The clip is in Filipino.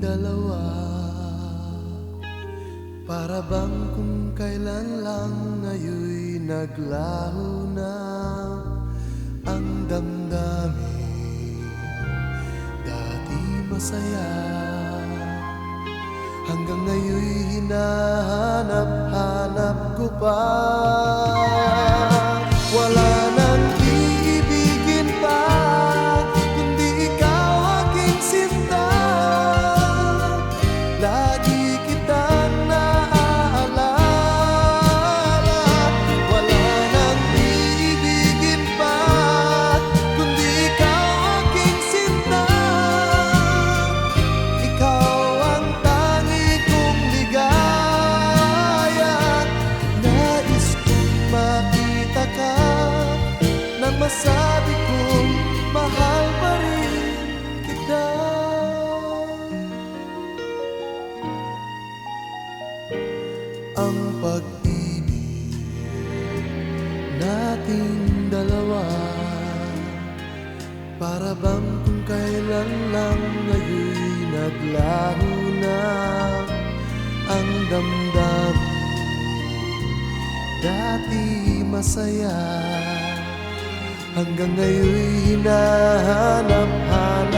dalawa, para bang kung kailan lang ngayon'y naglaho na ang damdamin. Dati masaya, hanggang ngayon'y hinahanap-hanap ko pa. Wala nang iibigin pa, kundi ikaw aking sinta. Lagi kitang naaalala. Wala nang iibigin pa, kundi ikaw aking sinta. Ikaw ang tangi kong ligaya. Nais kong makita ka, nang masabi kong mahal pa rin kita. Ang pag-ibig nating dalawa, para bang kung kailan lang ngayon'y naglaho na ang damdamin. Dati masaya, hanggang ngayon'y hinahanap-hanap